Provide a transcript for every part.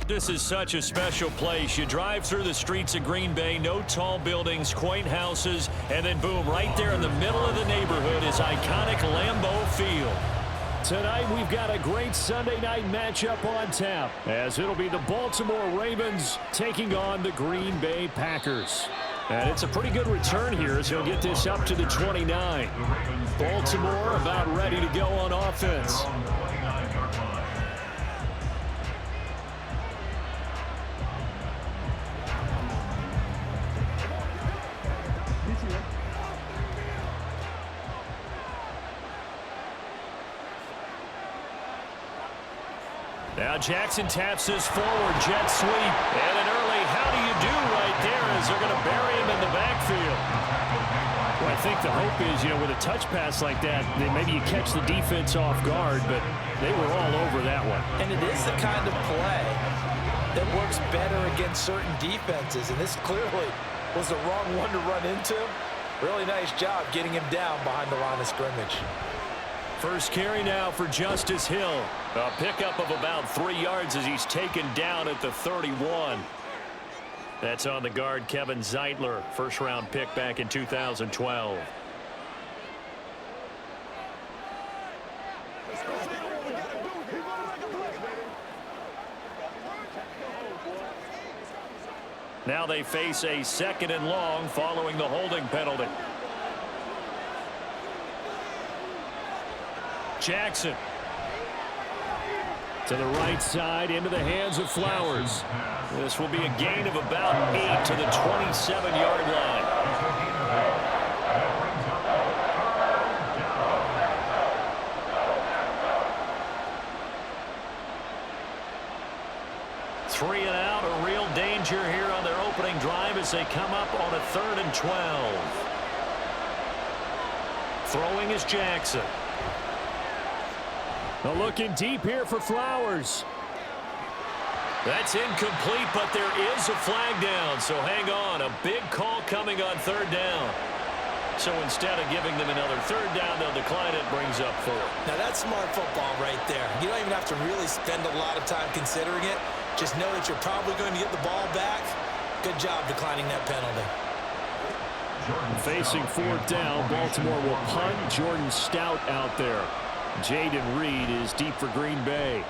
This is such a special place. You drive through the streets of Green Bay, no tall buildings, quaint houses, and then boom, right there in the middle of the neighborhood is iconic Lambeau Field. Tonight we've got a great Sunday night matchup on tap, as it'll be the Baltimore Ravens taking on the Green Bay Packers. And it's a pretty good return here as he'll get this up to the 29. Baltimore about ready to go on offense. Now Jackson taps this forward, jet sweep, and an early how do you do right there as they're going to bury him in the backfield. Well, I think the hope is, with a touch pass like that, maybe you catch the defense off guard, but they were all over that one. And it is the kind of play that works better against certain defenses, and this clearly was the wrong one to run into. Really nice job getting him down behind the line of scrimmage. First carry now for Justice Hill. A pickup of about 3 yards as he's taken down at the 31. That's on the guard, Kevin Zeitler. First-round pick back in 2012. Now they face a 2nd and long following the holding penalty. Jackson. To the right side, into the hands of Flowers. This will be a gain of about 8 to the 27-yard line. Three and out, a real danger here on their opening drive as they come up on a 3rd and 12. Throwing is Jackson. Looking deep here for Flowers. That's incomplete, but there is a flag down, so hang on. A big call coming on 3rd down. So instead of giving them another 3rd down, they'll decline it, brings up 4. Now that's smart football right there. You don't even have to really spend a lot of time considering it. Just know that you're probably going to get the ball back. Good job declining that penalty. Facing 4th down, Baltimore will punt. Jordan Stout out there. Jaden Reed is deep for Green Bay.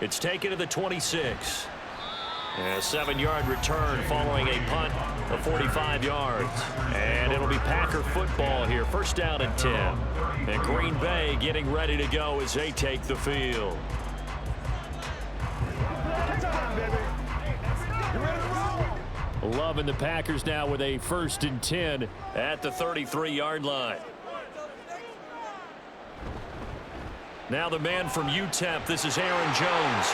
It's taken to the 26. And a 7-yard return following a punt of 45 yards. And it'll be Packer football here. First down and 10. And Green Bay getting ready to go as they take the field. Loving the Packers now with a 1st and 10 at the 33-yard line. Now the man from UTEP, this is Aaron Jones.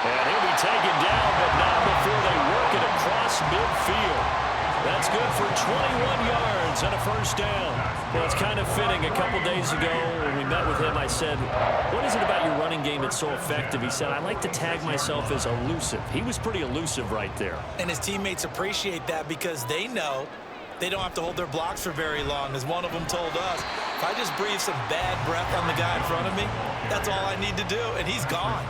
And he'll be taken down, but not before they work it across midfield. That's good for 21 yards and a first down. Well, it's kind of fitting. A couple days ago when we met with him, I said, what is it about your running game that's so effective? He said, I like to tag myself as elusive. He was pretty elusive right there. And his teammates appreciate that because they know they don't have to hold their blocks for very long. As one of them told us, if I just breathe some bad breath on the guy in front of me, that's all I need to do, and he's gone.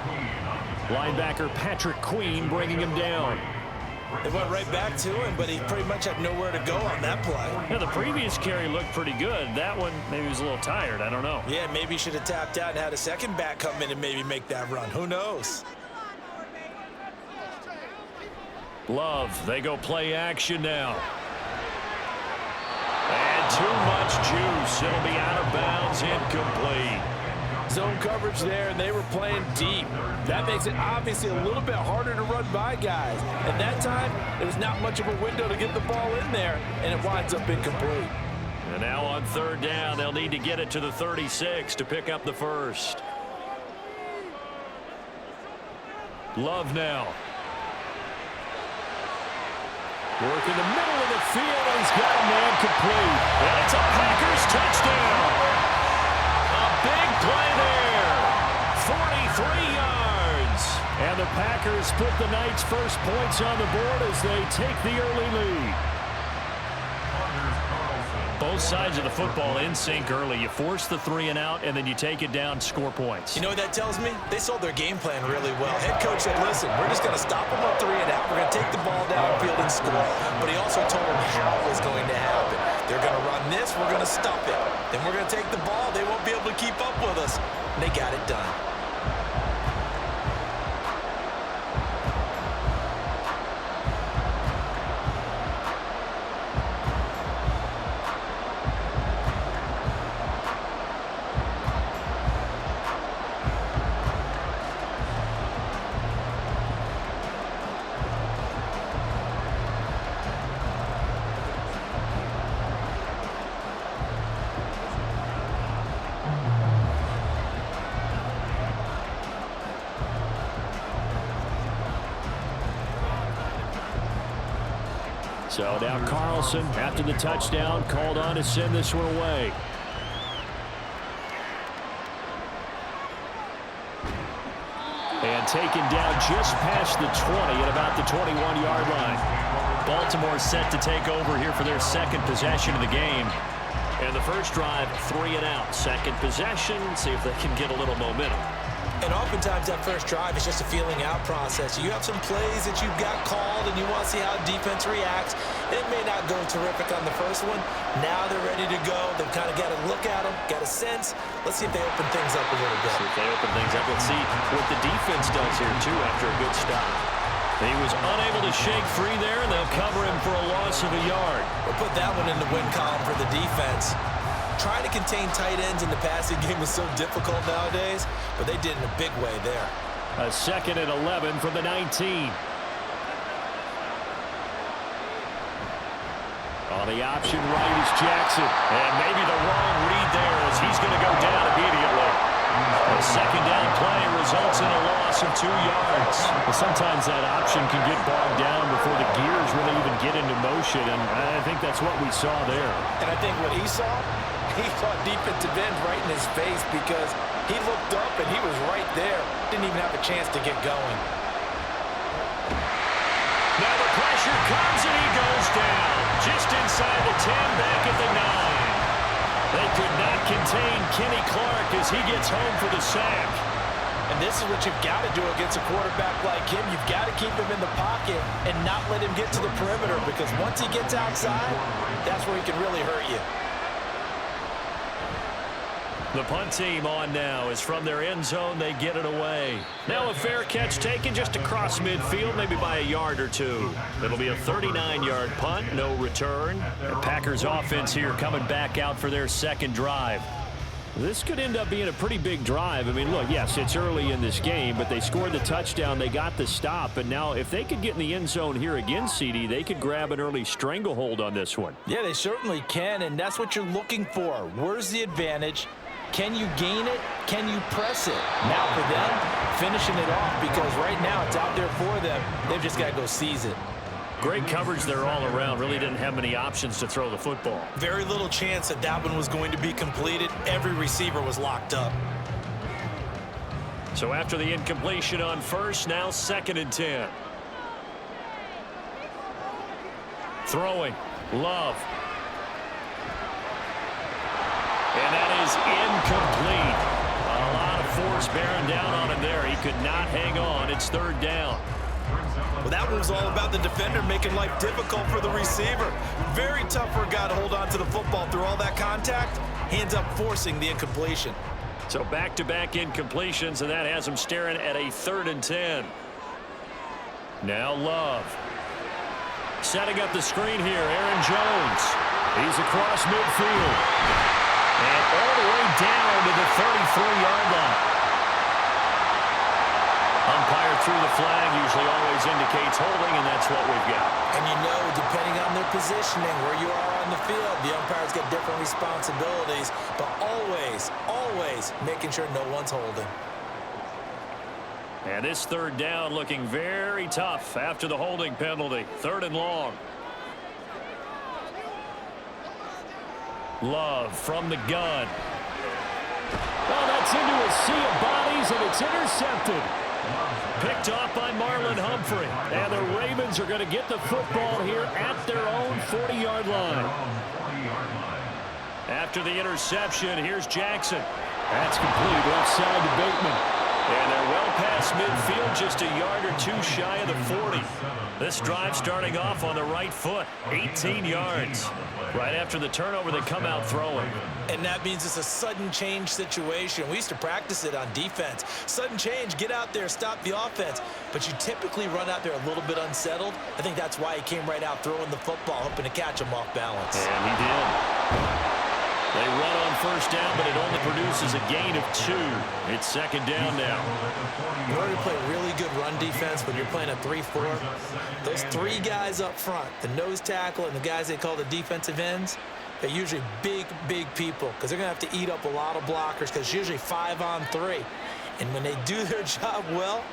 Linebacker Patrick Queen bringing him down. They went right back to him, but he pretty much had nowhere to go on that play. Yeah, the previous carry looked pretty good. That one, maybe he was a little tired. I don't know. Yeah, maybe he should have tapped out and had a second back come in and maybe make that run. Who knows? Love, they go play action now. And too much juice. It'll be out of bounds, incomplete. Zone coverage there, and they were playing deep. That makes it obviously a little bit harder to run by guys. At that time, there was not much of a window to get the ball in there, and it winds up incomplete. And now on 3rd down, they'll need to get it to the 36 to pick up the first. Love now. Work in the middle of the field, and he's got a man complete. And it's a Packers touchdown. Big play there. 43 yards. And the Packers put the night's first points on the board as they take the early lead. Both both sides of the football in sync early. You force the 3 and out, and then you take it down, score points. You know what that tells me? They sold their game plan really well. Head coach said, listen, we're just going to stop them on 3 and out. We're going to take the ball downfield and score. But he also told them how it was going to happen. They're going to run this. We're going to stop it. Then we're going to take the ball. They won't be able to keep up with us. And they got it done. So now Carlson, after the touchdown, called on to send this one away. And taken down just past the 20 at about the 21-yard line. Baltimore set to take over here for their second possession of the game. And the first drive, 3 and out. Second possession, see if they can get a little momentum. And oftentimes that first drive is just a feeling out process. You have some plays that you've got called and you want to see how defense reacts. It may not go terrific on the first one. Now they're ready to go. They've kind of got to look at them, got a sense. Let's see if they open things up a little bit. See if they open things up. Let's see what the defense does here, too, after a good stop. He was unable to shake free there, and they'll cover him for a loss of a yard. We'll put that one in the win column for the defense. Trying to contain tight ends in the passing game is so difficult nowadays, but they did in a big way there. A 2nd and 11 from the 19. On the option right is Jackson. And maybe the wrong read there as he's going to go down immediately. A second down play results in a loss of 2 yards. Well, sometimes that option can get bogged down before the gears really even get into motion, and I think that's what we saw there. And I think what he saw defensive end right in his face because he looked up and he was right there. Didn't even have a chance to get going. Now the pressure comes and he goes down. Just inside the 10, back at the 9. They could not contain Kenny Clark as he gets home for the sack. And this is what you've got to do against a quarterback like him. You've got to keep him in the pocket and not let him get to the perimeter because once he gets outside, that's where he can really hurt you. The punt team on now is from their end zone. They get it away. Now a fair catch taken just across midfield, maybe by a yard or two. It'll be a 39-yard punt, no return. The Packers offense here coming back out for their second drive. This could end up being a pretty big drive. I mean, look, yes, it's early in this game, but they scored the touchdown. They got the stop. And now if they could get in the end zone here again, CD, they could grab an early stranglehold on this one. Yeah, they certainly can, and that's what you're looking for. Where's the advantage? Can you gain it? Can you press it? Now for them, finishing it off because right now it's out there for them. They've just got to go seize it. Great coverage there all around. Really didn't have many options to throw the football. Very little chance that that one was going to be completed. Every receiver was locked up. So after the incompletion on first, now 2nd and 10. Throwing. Love. And that is incomplete. A lot of force bearing down on him there. He could not hang on. It's 3rd down. Well, that one was all about the defender making life difficult for the receiver. Very tough for a guy to hold on to the football through all that contact. He ends up forcing the incompletion. So back-to-back incompletions, and that has him staring at a 3rd and 10. Now Love. Setting up the screen here, Aaron Jones. He's across midfield. And all the way down to the 33-yard line. Umpire threw the flag, usually always indicates holding, and that's what we've got. And you know, depending on their positioning, where you are on the field, the umpire's got different responsibilities, but always making sure no one's holding. And this 3rd down looking very tough after the holding penalty. 3rd and long. Love from the gun. Well, that's into a sea of bodies, and it's intercepted. Picked off by Marlon Humphrey. And the Ravens are going to get the football here at their own 40-yard line. After the interception, here's Jackson. That's complete left side to Bateman. And they're well past midfield, just a yard or two shy of the 40. This drive starting off on the right foot, 18 yards. Right after the turnover, they come out throwing. And that means it's a sudden change situation. We used to practice it on defense. Sudden change, get out there, stop the offense. But you typically run out there a little bit unsettled. I think that's why he came right out throwing the football, hoping to catch him off balance. And he did. They run on first down, but it only produces a gain of 2. It's second down now. In order to play really good run defense when you're playing a 3-4, those 3 guys up front, the nose tackle and the guys they call the defensive ends, they're usually big, big people because they're going to have to eat up a lot of blockers because it's usually 5-on-3. And when they do their job well,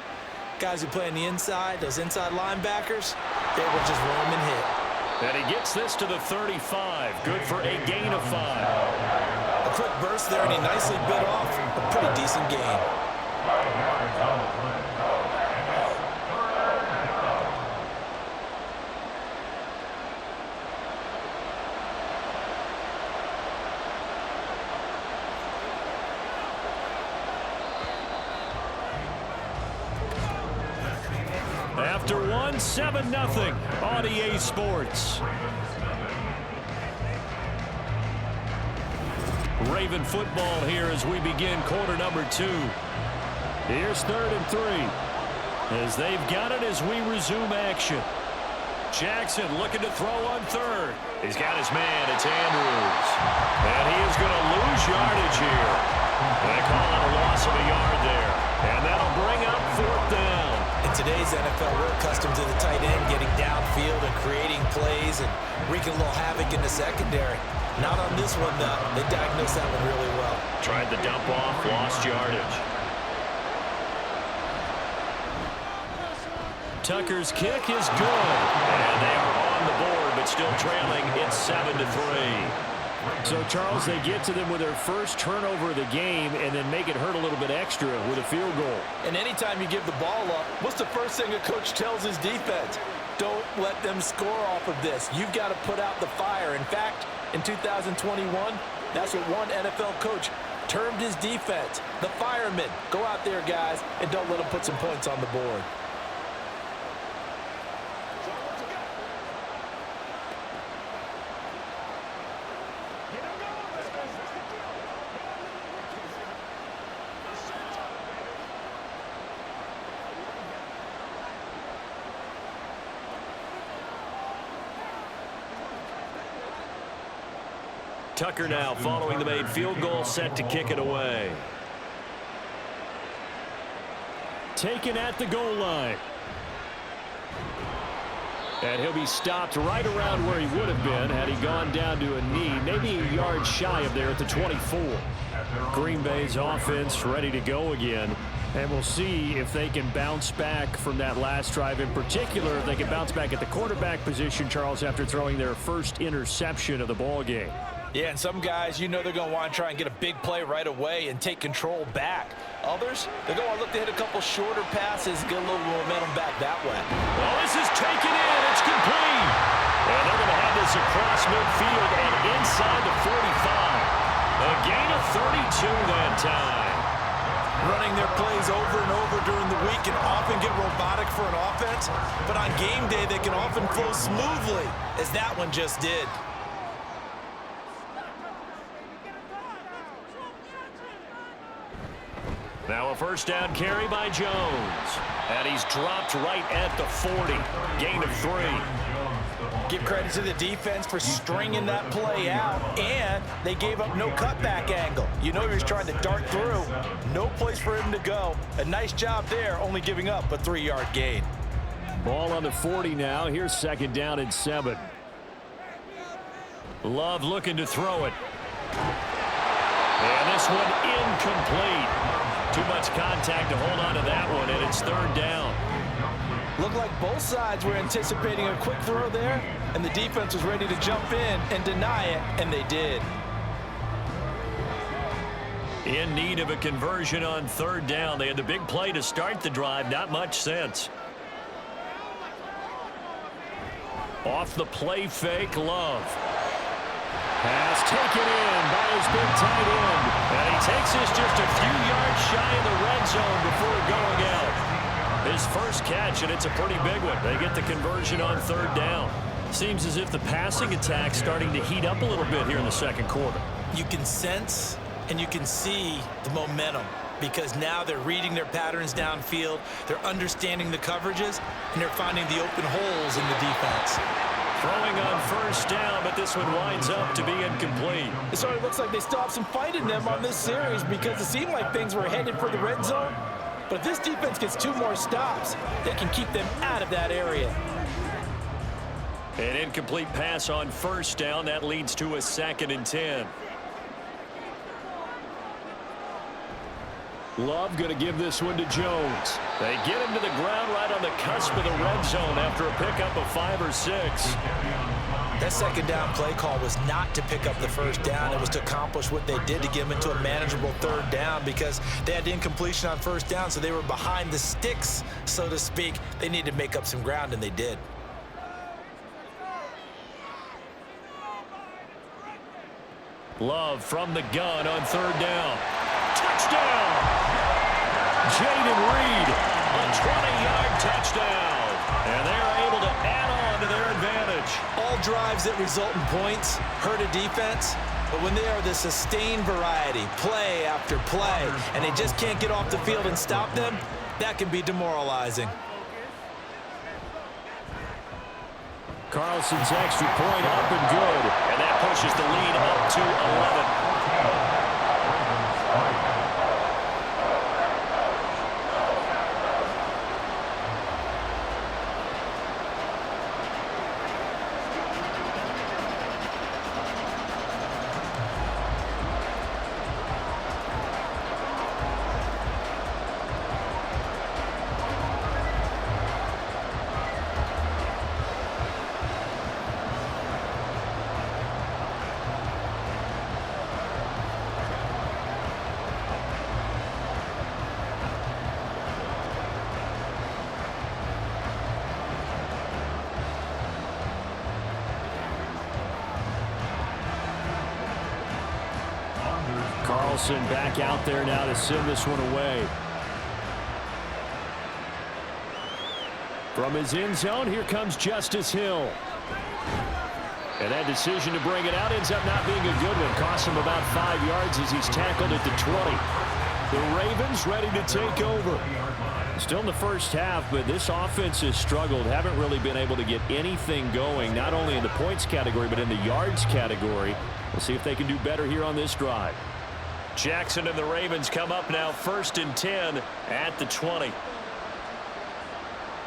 guys who play on the inside, those inside linebackers, they will just roam and hit. And he gets this to the 35. Good for a gain of 5. A quick burst there, and he nicely bit off a pretty decent gain. After 7-0 on EA Sports. Raven football here as we begin quarter number 2. Here's 3rd and 3. As they've got it as we resume action. Jackson looking to throw on 3rd. He's got his man. It's Andrews. And he is going to lose yardage here. They call it a loss of a yard there. And that'll bring up 4th down. In today's NFL, we're accustomed to the tight end getting downfield and creating plays and wreaking a little havoc in the secondary. Not on this one, though. They diagnosed that one really well. Tried the dump off, lost yardage. Tucker's kick is good. And they are on the board, but still trailing. It's 7-3. So, Charles, they get to them with their first turnover of the game and then make it hurt a little bit extra with a field goal. And anytime you give the ball up, what's the first thing a coach tells his defense? Don't let them score off of this. You've got to put out the fire. In fact, in 2021, that's what one NFL coach termed his defense, the firemen. Go out there, guys, and don't let them put some points on the board. Tucker now following the made field goal, set to kick it away. Taken at the goal line. And he'll be stopped right around where he would have been had he gone down to a knee, maybe a yard shy of there at the 24. Green Bay's offense ready to go again. And we'll see if they can bounce back from that last drive. In particular, if they can bounce back at the quarterback position, Charles, after throwing their first interception of the ball game. Yeah, and some guys, you know they're going to want to try and get a big play right away and take control back. Others, they're going to look to hit a couple shorter passes, get a little momentum back that way. Well, this is taken in. It's complete. And they're going to have this across midfield and inside the 45. A gain of 32 that time. Running their plays over and over during the week can often get robotic for an offense, but on game day they can often flow smoothly, as that one just did. Now a first down carry by Jones. And he's dropped right at the 40. Gain of 3. Give credit to the defense for stringing that play out, and they gave up no cutback angle. You know he was trying to dart through. No place for him to go. A nice job there, only giving up a 3-yard gain. Ball on the 40 now. Here's second down and 7. Love looking to throw it. And this one incomplete. Too much contact to hold on to that one, and it's third down. Looked like both sides were anticipating a quick throw there, and the defense was ready to jump in and deny it, and they did. In need of a conversion on third down. They had the big play to start the drive. Not much sense. Off the play fake, Love. Pass taken in by his big tight end. And he takes this just a few yards shy of the red zone before going out. His first catch, and it's a pretty big one. They get the conversion on third down. Seems as if the passing attack's starting to heat up a little bit here in the second quarter. You can sense and you can see the momentum because now they're reading their patterns downfield, they're understanding the coverages, and they're finding the open holes in the defense. Throwing on first down, but this one winds up to be incomplete. It sort of looks like they still have some fight in them on this series because it seemed like things were headed for the red zone. But if this defense gets 2 more stops, they can keep them out of that area. An incomplete pass on first down. That leads to a 2nd and 10. Love going to give this one to Jones. They get him to the ground right on the cusp of the red zone after a pickup of 5 or 6. That second down play call was not to pick up the first down. It was to accomplish what they did to get them into a manageable third down because they had the incompletion on first down, so they were behind the sticks, so to speak. They needed to make up some ground, and they did. Love from the gun on third down. Touchdown! Jaden Reed, a 20-yard touchdown. And they're able to add on to their advantage. All drives that result in points hurt a defense, but when they are the sustained variety, play after play, and they just can't get off the field and stop them, that can be demoralizing. Carlson's extra point up and good. And that pushes the lead up to 11. Carlson back out there now to send this one away. From his end zone, here comes Justice Hill. And that decision to bring it out ends up not being a good one. Costs him about 5 yards as he's tackled at the 20. The Ravens ready to take over. Still in the first half, but this offense has struggled. Haven't really been able to get anything going, not only in the points category, but in the yards category. We'll see if they can do better here on this drive. Jackson and the Ravens come up now 1st and 10 at the 20.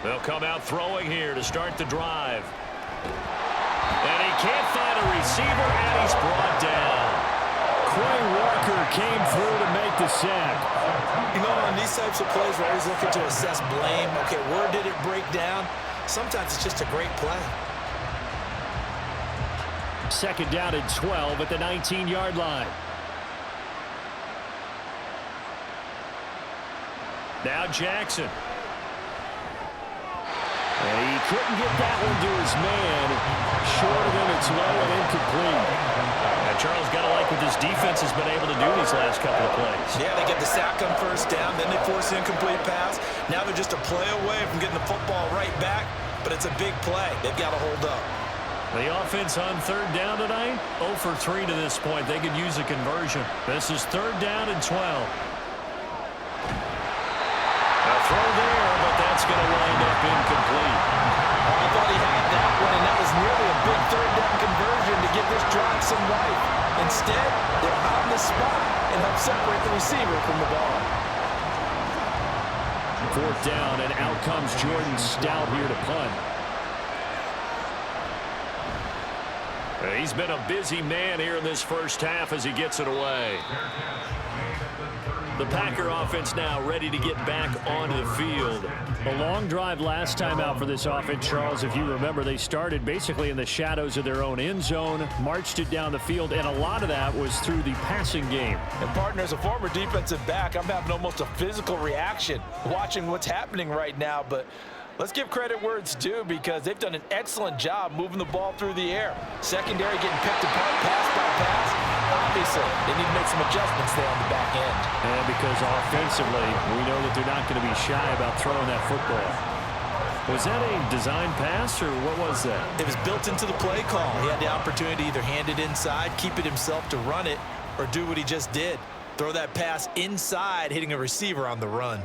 They'll come out throwing here to start the drive. And he can't find a receiver, and he's brought down. Quay Walker came through to make the sack. You know, on these types of plays, we're always looking to assess blame. Okay, where did it break down? Sometimes it's just a great play. 2nd down and 12 at the 19-yard line. Now Jackson. And he couldn't get that one to his man. Short of him, it's low and incomplete. Now Charles, got to like what this defense has been able to do these last couple of plays. Yeah, they get the sack on first down, then they force the incomplete pass. Now they're just a play away from getting the football right back, but it's a big play. They've got to hold up. The offense on third down tonight, 0 for 3 to this point. They could use a conversion. This is 3rd down and 12. A throw there, but that's going to wind up incomplete. I thought he had that one, and that was nearly a big 3rd down conversion to give this drive some life. Instead, they're on the spot and help separate the receiver from the ball. 4th down, and out comes Jordan Stout here to punt. He's been a busy man here in this first half as he gets it away. The Packer offense now ready to get back onto the field. A long drive last time out for this offense, Charles. If you remember, they started basically in the shadows of their own end zone, marched it down the field, and a lot of that was through the passing game. And, partner, as a former defensive back, I'm having almost a physical reaction watching what's happening right now. But Let's give credit where it's due because they've done an excellent job moving the ball through the air. Secondary getting picked apart pass by pass. Obviously, they need to make some adjustments there on the back end. And because offensively, we know that they're not going to be shy about throwing that football. Was that a design pass, or what was that? It was built into the play call. He had the opportunity to either hand it inside, keep it himself to run it, or do what he just did. Throw that pass inside, hitting a receiver on the run.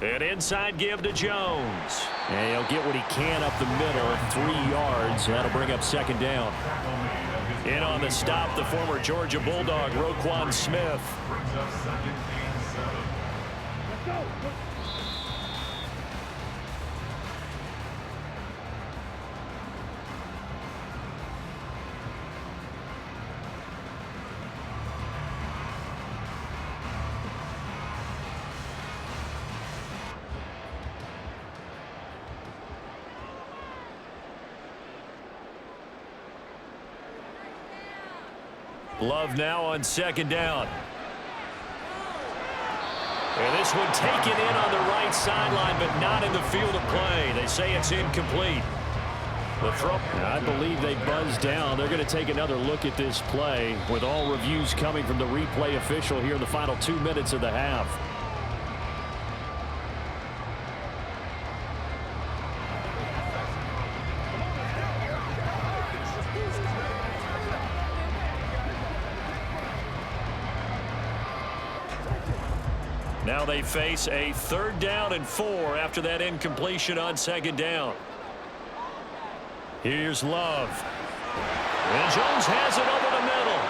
An inside give to Jones. And he'll get what he can up the middle, 3 yards. That'll bring up second down. In on the stop, the former Georgia Bulldog, Roquan Smith. Love now on second down. And this one taken in on the right sideline, but not in the field of play. They say it's incomplete. The throw, I believe they buzzed down. They're going to take another look at this play with all reviews coming from the replay official here in the final 2 minutes of the half. Now they face a 3rd down and 4 after that incompletion on second down. Here's Love. And Jones has it over the middle.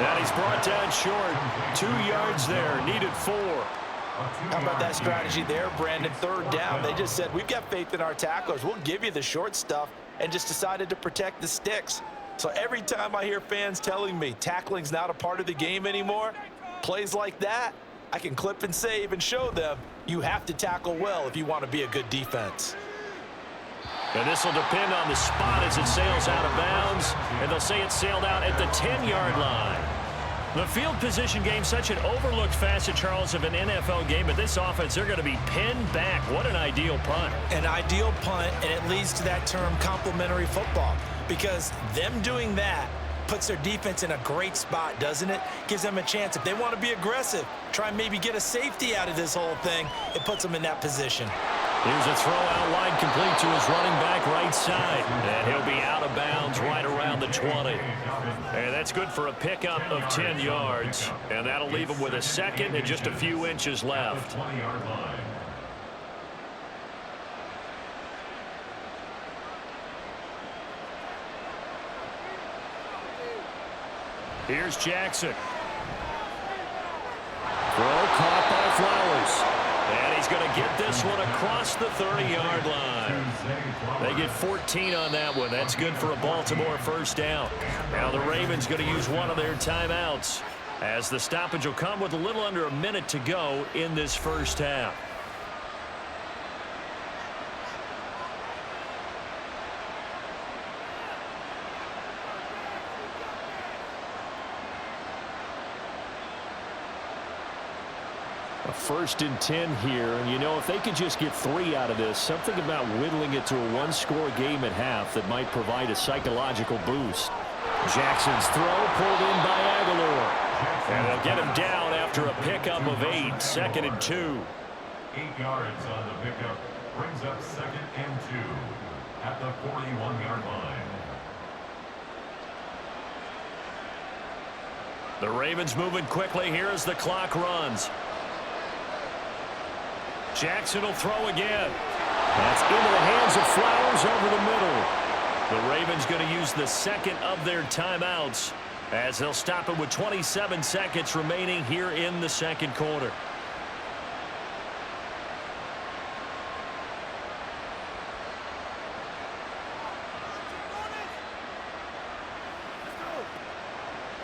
And he's brought down short. 2 yards there, needed 4. How about that strategy there, Brandon? 3rd down. They just said, we've got faith in our tacklers. We'll give you the short stuff, and just decided to protect the sticks. So every time I hear fans telling me tackling's not a part of the game anymore, plays like that, I can clip and save and show them you have to tackle well if you want to be a good defense. And this will depend on the spot as it sails out of bounds. And they'll say it sailed out at the 10-yard line. The field position game, such an overlooked facet, Charles, of an NFL game. But this offense, they're going to be pinned back. What an ideal punt. An ideal punt, and it leads to that term complementary football. Because them doing that puts their defense in a great spot, doesn't it? Gives them a chance. If they want to be aggressive, try and maybe get a safety out of this whole thing, it puts them in that position. Here's a throw out wide complete to his running back right side. And he'll be out of bounds right around the 20. And that's good for a pickup of 10 yards. And that'll leave him with a second and just a few inches left. Here's Jackson. Throw caught by Flowers. And he's going to get this one across the 30-yard line. They get 14 on that one. That's good for a Baltimore 1st down. Now the Ravens going to use one of their timeouts as the stoppage will come with a little under a minute to go in this 1st half. A 1st and 10 here, and you know, if they could just get 3 out of this, something about whittling it to a 1-score game at half that might provide a psychological boost. Jackson's throw pulled in by Aguilar. And they'll get him down after a pickup of 8, 2nd and 2. 8 yards on the pickup brings up 2nd and 2 at the 41-yard line. The Ravens moving quickly here as the clock runs. Jackson will throw again. That's into the hands of Flowers over the middle. The Ravens going to use the 2nd of their timeouts as they'll stop it with 27 seconds remaining here in the 2nd quarter.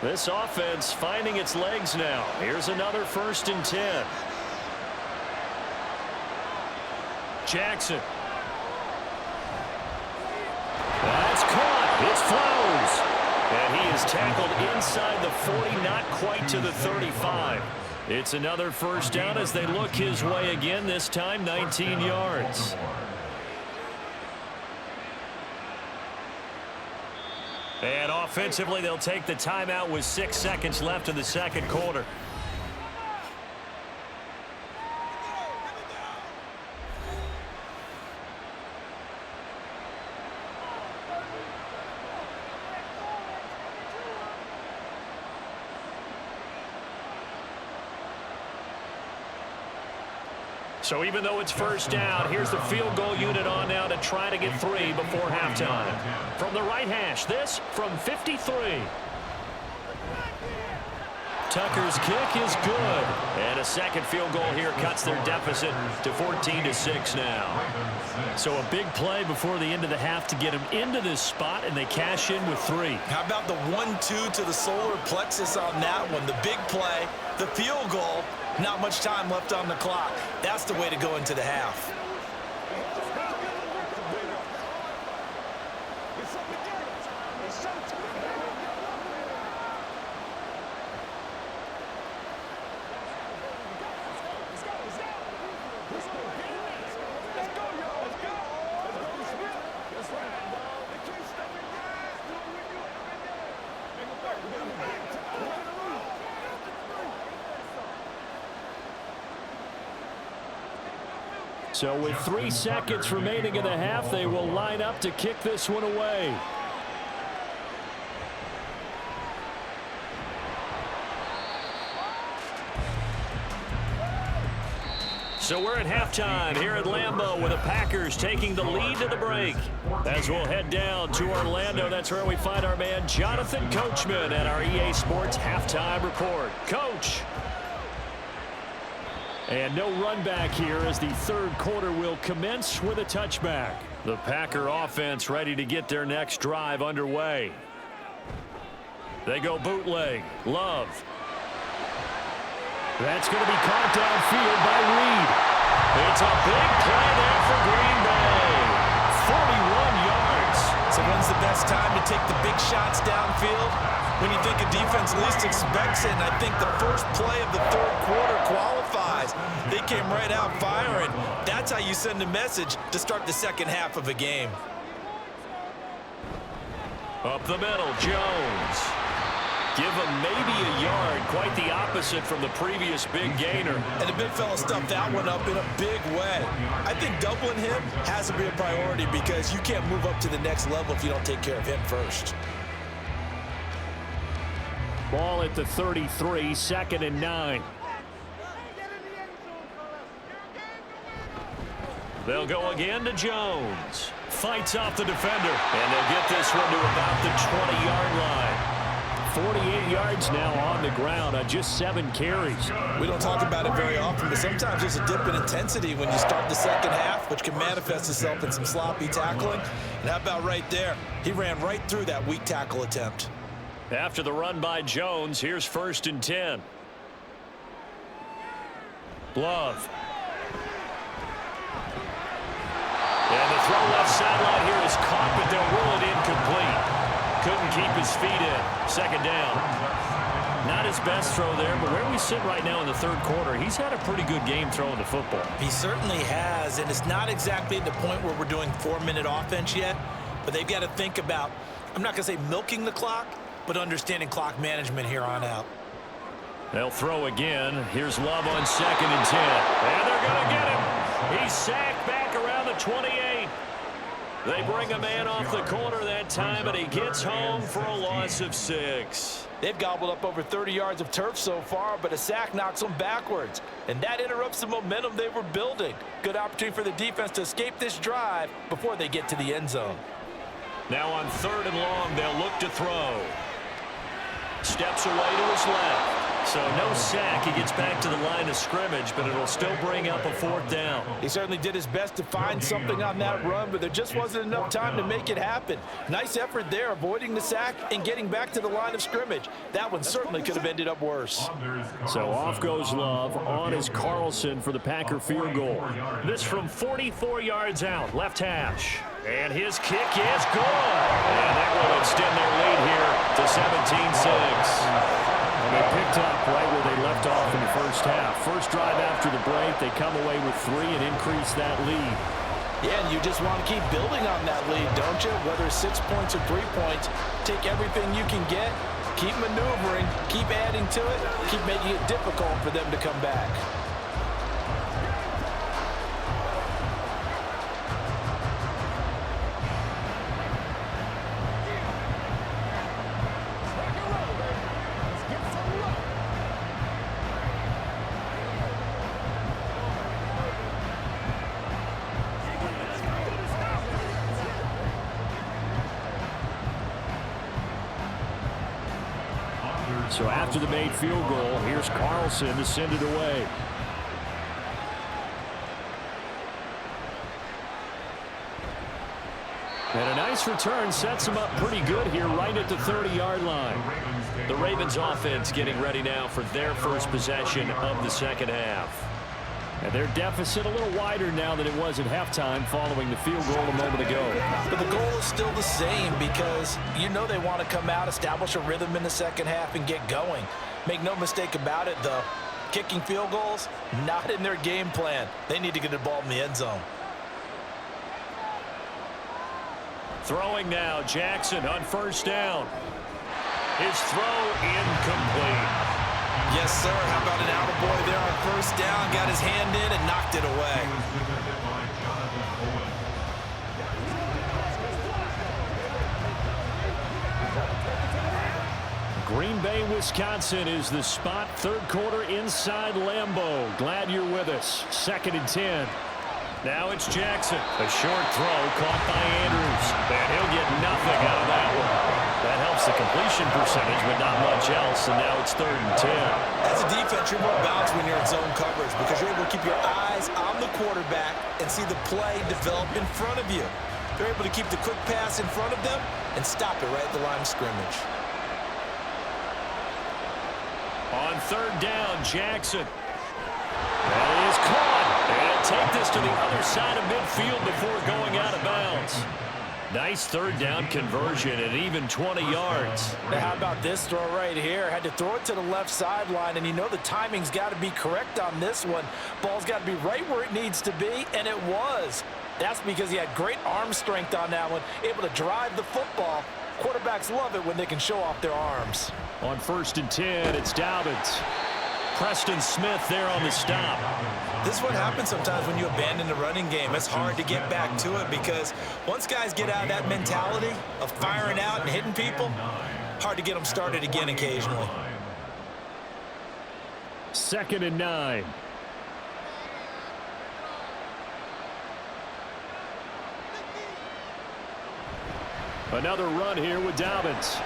This offense finding its legs now. Here's another 1st and 10. Jackson. That's caught. It's Flowers. And he is tackled inside the 40, not quite to the 35. It's another first down as they look his way again, this time 19 yards. And offensively, they'll take the timeout with 6 seconds left in the second quarter. So even though it's first down, here's the field goal unit on now to try to get 3 before halftime. From the right hash, this from 53. Tucker's kick is good. And a second field goal here cuts their deficit to 14-6 now. So a big play before the end of the half to get them into this spot, and they cash in with 3. How about the 1-2 to the solar plexus on that one? The big play, the field goal, not much time left on the clock. That's the way to go into the half. So with 3 seconds remaining in the half, they will line up to kick this one away. So we're at halftime here at Lambeau with the Packers taking the lead to the break. As we'll head down to Orlando, that's where we find our man Jonathan Coachman at our EA Sports Halftime Report. Coach. And no run back here as the third quarter will commence with a touchback. The Packer offense ready to get their next drive underway. They go bootleg. Love. That's going to be caught downfield by Reed. It's a big play there for Green Bay. 41 yards. So when's the best time to take the big shots downfield? When you think a defense least expects it, and I think the first play of the third quarter qualifies. They came right out firing. That's how you send a message to start the second half of a game. Up the middle, Jones. Give him maybe a yard, quite the opposite from the previous big gainer. And the big fella stuffed that one up in a big way. I think doubling him has to be a priority because you can't move up to the next level if you don't take care of him first. Ball at the 33, 2nd and 9. They'll go again to Jones. Fights off the defender. And they'll get this one to about the 20-yard line. 48 yards now on the ground on just 7 carries. We don't talk about it very often, but sometimes there's a dip in intensity when you start the second half, which can manifest itself in some sloppy tackling. And how about right there? He ran right through that weak tackle attempt. After the run by Jones, here's 1st and 10. Love. And the throw left sideline here is caught, but they'll rule it incomplete. Couldn't keep his feet in. 2nd down. Not his best throw there, but where we sit right now in the third quarter, he's had a pretty good game throwing the football. He certainly has, and it's not exactly at the point where we're doing 4-minute offense yet, but they've got to think about, I'm not going to say milking the clock, but understanding clock management here on out. They'll throw again. Here's Love on 2nd and 10. And they're going to get him. He's sacked back around the 28. They bring a man off the corner that time, and he gets home for a loss of 6. They've gobbled up over 30 yards of turf so far, but a sack knocks them backwards. And that interrupts the momentum they were building. Good opportunity for the defense to escape this drive before they get to the end zone. Now on 3rd and long, they'll look to throw. Steps away to his left. So no sack. He gets back to the line of scrimmage, but it'll still bring up a 4th down. He certainly did his best to find something on that run, but there just wasn't enough time to make it happen. Nice effort there, avoiding the sack and getting back to the line of scrimmage. That one certainly could have ended up worse. So off goes Love. On is Carlson for the Packer field goal. This from 44 yards out, left hash. And his kick is good. And that will extend their lead here to 17-6. They picked up right where they left off in the first half. First drive after the break, they come away with 3 and increase that lead. Yeah, and you just want to keep building on that lead, don't you? Whether it's 6 points or 3 points, take everything you can get, keep maneuvering, keep adding to it, keep making it difficult for them to come back. So after the made field goal, here's Carlson to send it away. And a nice return sets them up pretty good here right at the 30-yard line. The Ravens offense getting ready now for their first possession of the second half. And their deficit a little wider now than it was at halftime following the field goal a moment ago. But the goal is still the same because you know they want to come out, establish a rhythm in the second half, and get going. Make no mistake about it, though. Kicking field goals, not in their game plan. They need to get the ball in the end zone. Throwing now, Jackson on first down. His throw incomplete. Yes, sir. How about an attaboy there on first down? Got his hand in and knocked it away. Green Bay, Wisconsin is the spot. Third quarter inside Lambeau. Glad you're with us. 2nd and 10. Now it's Jackson. A short throw caught by Andrews. And he'll get nothing out of that one. That helps the completion percentage, but not much else. And now it's 3rd and 10. As a defense, you're more balanced when you're in zone coverage because you're able to keep your eyes on the quarterback and see the play develop in front of you. They're able to keep the quick pass in front of them and stop it right at the line of scrimmage. On 3rd down, Jackson. That is caught. And take this to the other side of midfield before going out of bounds. Nice 3rd down conversion at even 20 yards. Now, how about this throw right here? Had to throw it to the left sideline, and you know the timing's got to be correct on this one. Ball's got to be right where it needs to be, and it was. That's because he had great arm strength on that one, able to drive the football. Quarterbacks love it when they can show off their arms. On 1st and 10, it's Dobbins. Preston Smith there on the stop. This is what happens sometimes when you abandon the running game. It's hard to get back to it because once guys get out of that mentality of firing out and hitting people, hard to get them started again occasionally. 2nd and 9. Another run here with Dobbins.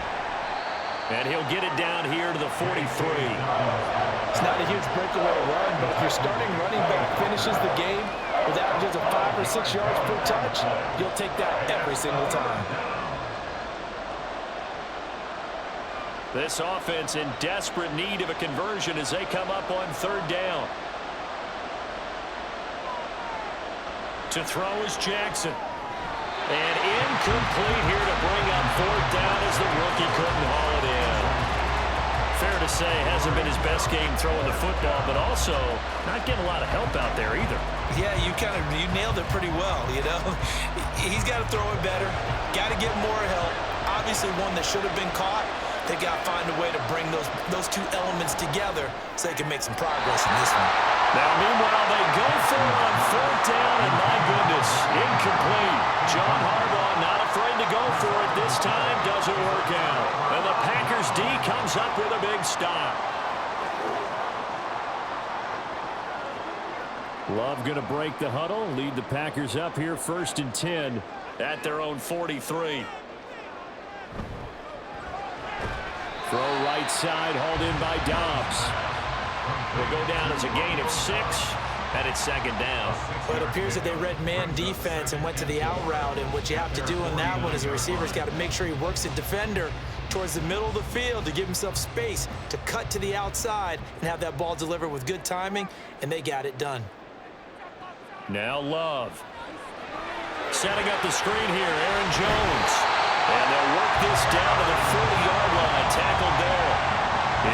And he'll get it down here to the 43. It's not a huge breakaway run, but if your starting running back finishes the game with averages of 5 or 6 yards per touch, you'll take that every single time. This offense in desperate need of a conversion as they come up on 3rd down. To throw is Jackson. And incomplete here to bring up 4th down as the rookie couldn't haul it in. Fair to say, hasn't been his best game throwing the football, but also not getting a lot of help out there either. Yeah, you nailed it pretty well, you know. He's got to throw it better, got to get more help. Obviously one that should have been caught. They got to find a way to bring those two elements together so they can make some progress in this one. Now, meanwhile, they go for it on 4th down, and my goodness, incomplete. John Harbaugh not afraid to go for it this time. Doesn't work out. And the Packers D comes up with a big stop. Love going to break the huddle, lead the Packers up here 1st and 10 at their own 43. Throw right side, hauled in by Dobbs. Will go down as a gain of 6, and it's 2nd down. Well, it appears that they read man defense and went to the out route, and what you have to do in that one is the receiver's got to make sure he works the defender towards the middle of the field to give himself space to cut to the outside and have that ball delivered with good timing, and they got it done. Now Love. Setting up the screen here, Aaron Jones. And they'll work this down to the 40-yard line. Tackled there.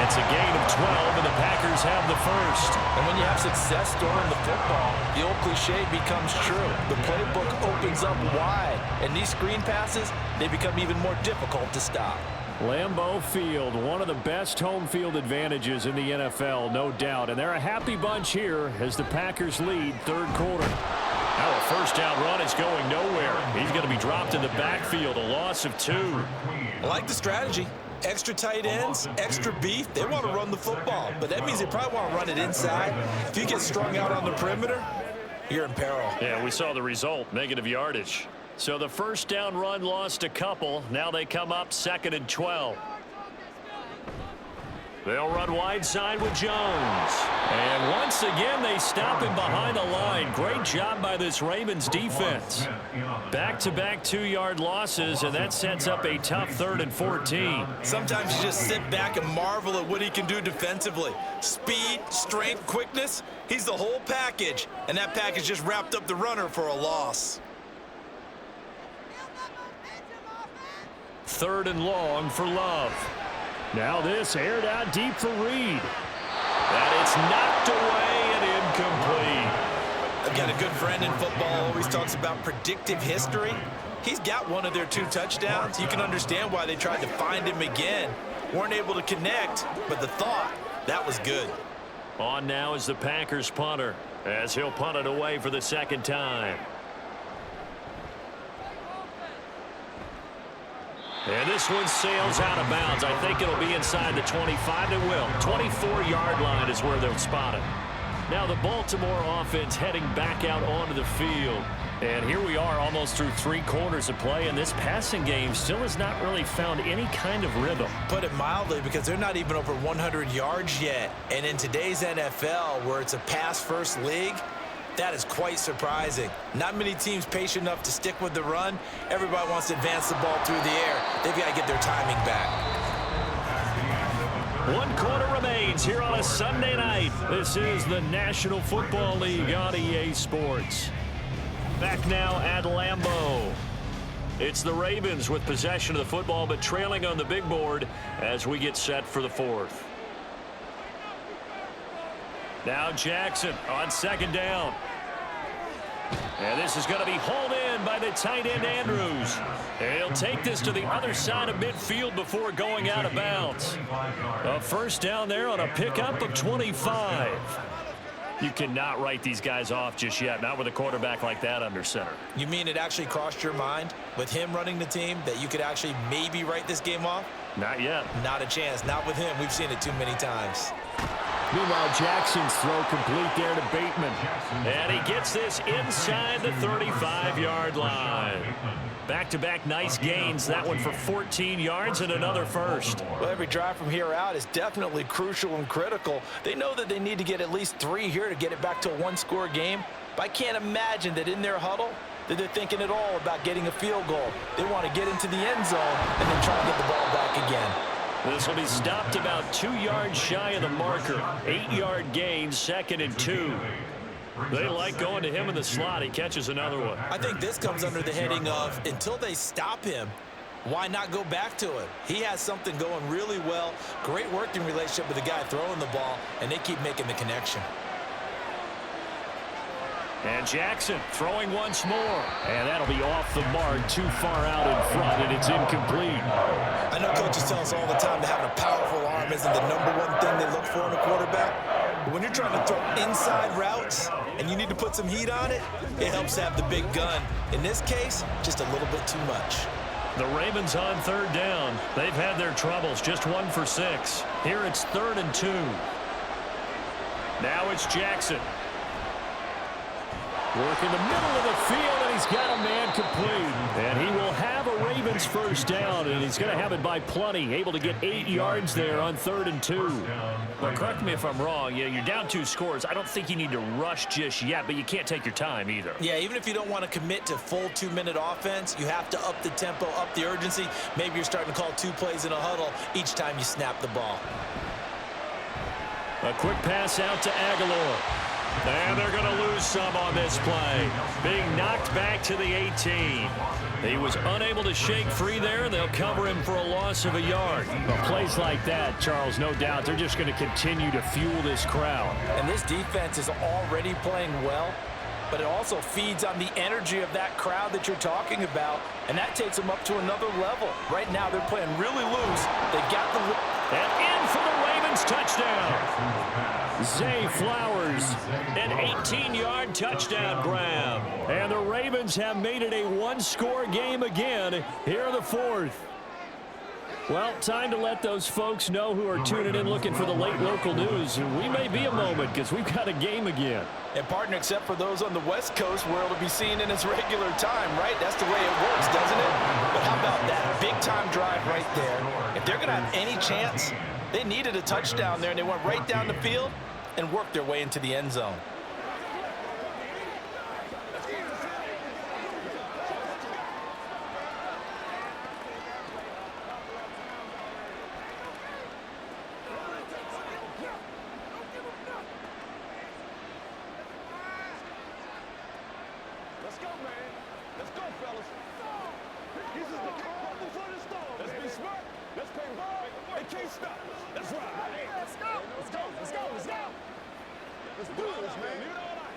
It's a gain of 12, and the Packers have the first. And when you have success throwing the football, the old cliche becomes true. The playbook opens up wide, and these screen passes, they become even more difficult to stop. Lambeau Field, one of the best home field advantages in the NFL, no doubt. And they're a happy bunch here as the Packers lead third quarter. Now a first down run is going nowhere. He's going to be dropped in the backfield, a loss of 2. I like the strategy. Extra tight ends, extra beef. They want to run the football, but that means they probably want to run it inside. If you get strung out on the perimeter, you're in peril. Yeah, we saw the result, negative yardage. So the first down run lost a couple. Now they come up 2nd and 12. They'll run wide side with Jones. And once again, they stop him behind the line. Great job by this Ravens defense. Back-to-back 2-yard losses, and that sets up a tough 3rd and 14. Sometimes you just sit back and marvel at what he can do defensively. Speed, strength, quickness. He's the whole package, and that package just wrapped up the runner for a loss. 3rd and long for Love. Now this aired out deep for Reed. And it's knocked away and incomplete. I've got a good friend in football, always talks about predictive history. He's got one of their 2 touchdowns. You can understand why they tried to find him again. Weren't able to connect, but the thought, that was good. On now is the Packers punter, as he'll punt it away for the 2nd time. And this one sails out of bounds. I think it'll be inside the 25. It will. 24-yard line is where they'll spot it. Now the Baltimore offense heading back out onto the field. And here we are almost through 3 quarters of play, and this passing game still has not really found any kind of rhythm. Put it mildly, because they're not even over 100 yards yet. And in today's NFL, where it's a pass-first league, that is quite surprising. Not many teams patient enough to stick with the run. Everybody wants to advance the ball through the air. They've got to get their timing back. 1 quarter remains here on a Sunday night. This is the National Football League on EA Sports. Back now at Lambeau. It's the Ravens with possession of the football, but trailing on the big board as we get set for the 4th. Now Jackson on 2nd down. And this is going to be hauled in by the tight end Andrews. And he'll take this to the other side of midfield before going out of bounds. A first down there on a pickup of 25. You cannot write these guys off just yet, not with a quarterback like that under center. You mean it actually crossed your mind with him running the team that you could actually maybe write this game off? Not yet. Not a chance. Not with him. We've seen it too many times. Meanwhile, Jackson's throw complete there to Bateman. And he gets this inside the 35-yard line. Back-to-back nice gains. That one for 14 yards and another first. Well, every drive from here out is definitely crucial and critical. They know that they need to get at least 3 here to get it back to a 1-score game. But I can't imagine that in their huddle that they're thinking at all about getting a field goal. They want to get into the end zone and then try to get the ball back again. This will be stopped about 2 yards shy of the marker. 8-yard gain, 2nd and 2. They like going to him in the slot. He catches another one. I think this comes under the heading of, until they stop him, why not go back to it? He has something going really well. Great working relationship with the guy throwing the ball, and they keep making the connection. And Jackson throwing once more. And that'll be off the mark, too far out in front, and it's incomplete. I know coaches tell us all the time that having a powerful arm isn't the #1 thing they look for in a quarterback. But when you're trying to throw inside routes and you need to put some heat on it, it helps have the big gun. In this case, just a little bit too much. The Ravens on 3rd down. They've had their troubles, just 1 for 6. Here it's 3rd and 2. Now it's Jackson. Work in the middle of the field, and he's got a man complete. And he will have a Ravens first down, and he's going to have it by plenty. Able to get 8 yards there on 3rd and 2. Well, correct me if I'm wrong. Yeah, you're down 2 scores. I don't think you need to rush just yet, but you can't take your time either. Yeah, even if you don't want to commit to full 2-minute offense, you have to up the tempo, up the urgency. Maybe you're starting to call 2 plays in a huddle each time you snap the ball. A quick pass out to Aguilar. And they're going to lose some on this play. Being knocked back to the 18. He was unable to shake free there. They'll cover him for a loss of a yard. Well, plays like that, Charles, no doubt, they're just going to continue to fuel this crowd. And this defense is already playing well, but it also feeds on the energy of that crowd that you're talking about, and that takes them up to another level. Right now, they're playing really loose. They've got the... And in for the Ravens touchdown. Zay Flowers, an 18-yard touchdown grab. And the Ravens have made it a one-score game again here in the fourth. Well, time to let those folks know who are tuning in looking for the late local news. We may be a moment because we've got a game again. And partner, except for those on the West Coast where it'll be seen in its regular time, right? That's the way it works, doesn't it? But how about that big-time drive right there? If they're going to have any chance, they needed a touchdown there, and they went right down the field and worked their way into the end zone. Let's go, man. Let's go, fellas. This is the calm before the storm. Let's be smart. Let's play ball. They can't stop us. Let's ride. Let's go. Let's go. Let's go. Let's go. Let's do this, man. Leave it all out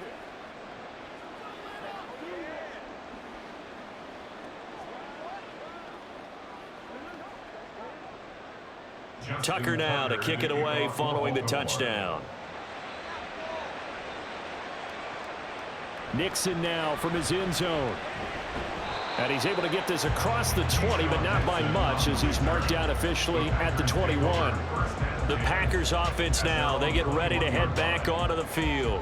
here. Tucker now to kick it away following the touchdown. Nixon now from his end zone. And he's able to get this across the 20, but not by much as he's marked down officially at the 21. The Packers offense now, they get ready to head back onto the field.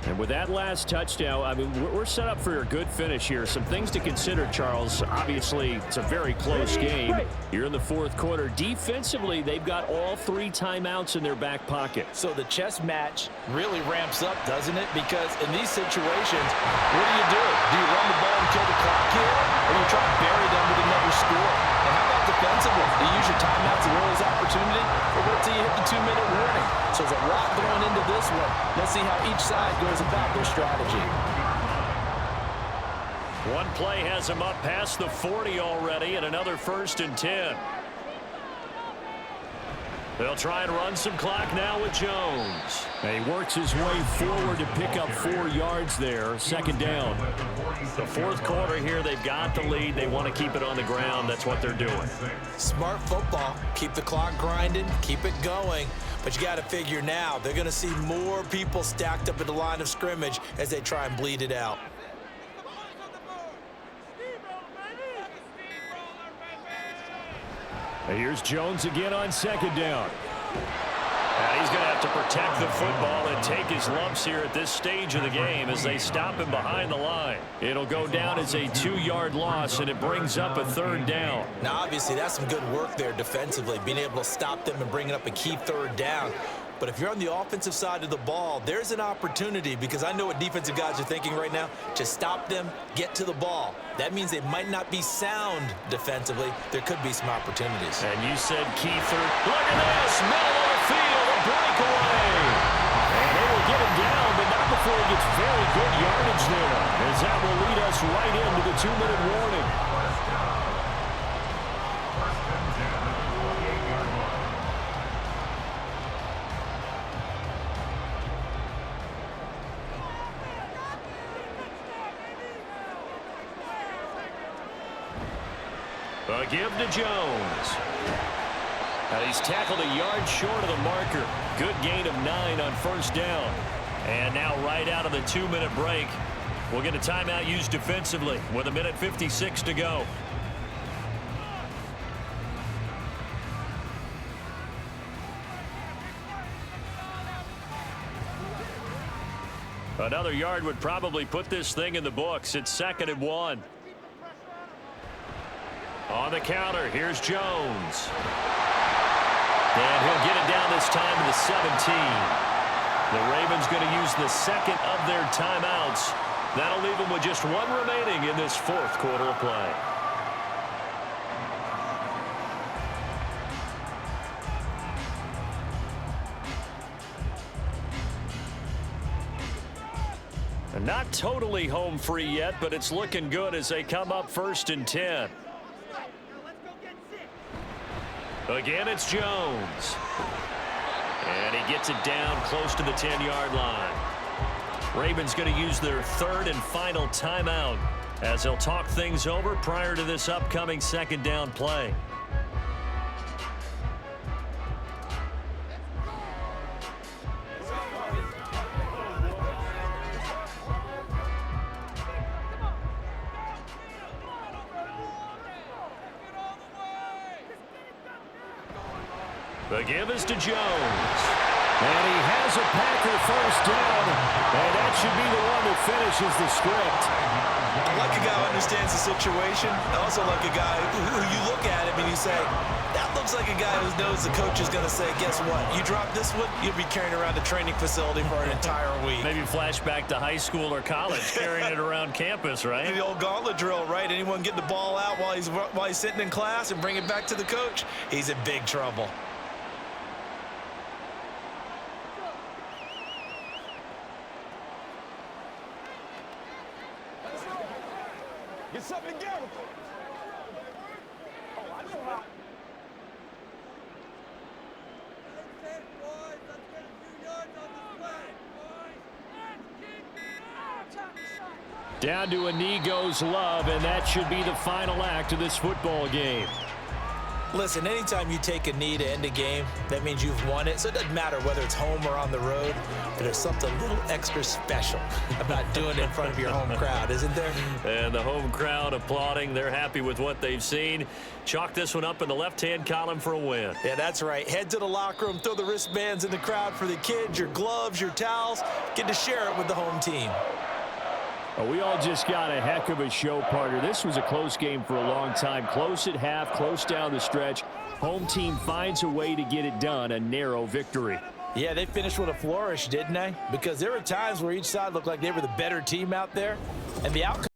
And with that last touchdown, I mean, we're set up for a good finish here. Some things to consider, Charles. Obviously, it's a very close game. You're in the fourth quarter. Defensively, they've got all 3 timeouts in their back pocket. So the chess match really ramps up, doesn't it? Because in these situations, what do? Do you run the ball and kill the clock here, or do you try to bury them with another score? And how about defensively? Do you use your timeouts at earliest opportunity, or wait till you hit the 2-minute warning? So there's a lot going into this one. Let's see how each side goes about their strategy. One play has him up past the 40 already, and another 1st and 10. They'll try and run some clock now with Jones. And he works his way forward to pick up 4 yards there. 2nd down. The fourth quarter here, they've got the lead. They want to keep it on the ground. That's what they're doing. Smart football. Keep the clock grinding. Keep it going. But you got to figure now, they're going to see more people stacked up at the line of scrimmage as they try and bleed it out. And here's Jones again on 2nd down. And he's going to have to protect the football and take his lumps here at this stage of the game as they stop him behind the line. It'll go down as a 2-yard loss, and it brings up a 3rd down. Now, obviously, that's some good work there defensively, being able to stop them and bringing up a key 3rd down. But if you're on the offensive side of the ball, there's an opportunity, because I know what defensive guys are thinking right now, to stop them, get to the ball. That means they might not be sound defensively. There could be some opportunities. And you said key 3rd. Look at this, middle of the field, a breakaway. And they will get him down, but not before he gets very good yardage there, as that will lead us right into the 2-minute warning. A give to Jones. And he's tackled a yard short of the marker. Good gain of 9 on 1st down. And now right out of the 2-minute break, we'll get a timeout used defensively with 1:56 to go. Another yard would probably put this thing in the books. It's 2nd and 1. On the counter, here's Jones. And he'll get it down this time to the 17. The Ravens going to use the 2nd of their timeouts. That'll leave them with just 1 remaining in this 4th quarter of play. And not totally home free yet, but it's looking good as they come up 1st and 10. Again, it's Jones. And he gets it down close to the 10-yard line. Ravens going to use their 3rd and final timeout as they'll talk things over prior to this upcoming 2nd down play. The give is to Jones. And he has a Packer 1st down. And that should be the one that finishes the script. I like a guy who understands the situation. I also like a guy who you look at him and you say, that looks like a guy who knows the coach is going to say, guess what? You drop this one, you'll be carrying around the training facility for an entire week. Maybe flashback to high school or college, carrying it around campus, right? The old gauntlet drill, right? Anyone get the ball out while he's sitting in class and bring it back to the coach, he's in big trouble. Get something together. Oh, I know how. Down to a knee goes Love, and that should be the final act of this football game. Listen, anytime you take a knee to end a game, that means you've won it. So it doesn't matter whether it's home or on the road, but there's something a little extra special about doing it in front of your home crowd, isn't there? And the home crowd applauding. They're happy with what they've seen. Chalk this one up in the left-hand column for a win. Yeah, that's right. Head to the locker room, throw the wristbands in the crowd for the kids, your gloves, your towels. Get to share it with the home team. Well, we all just got a heck of a show, partner. This was a close game for a long time. Close at half, close down the stretch. Home team finds a way to get it done, a narrow victory. Yeah, they finished with a flourish, didn't they? Because there were times where each side looked like they were the better team out there, and the outcome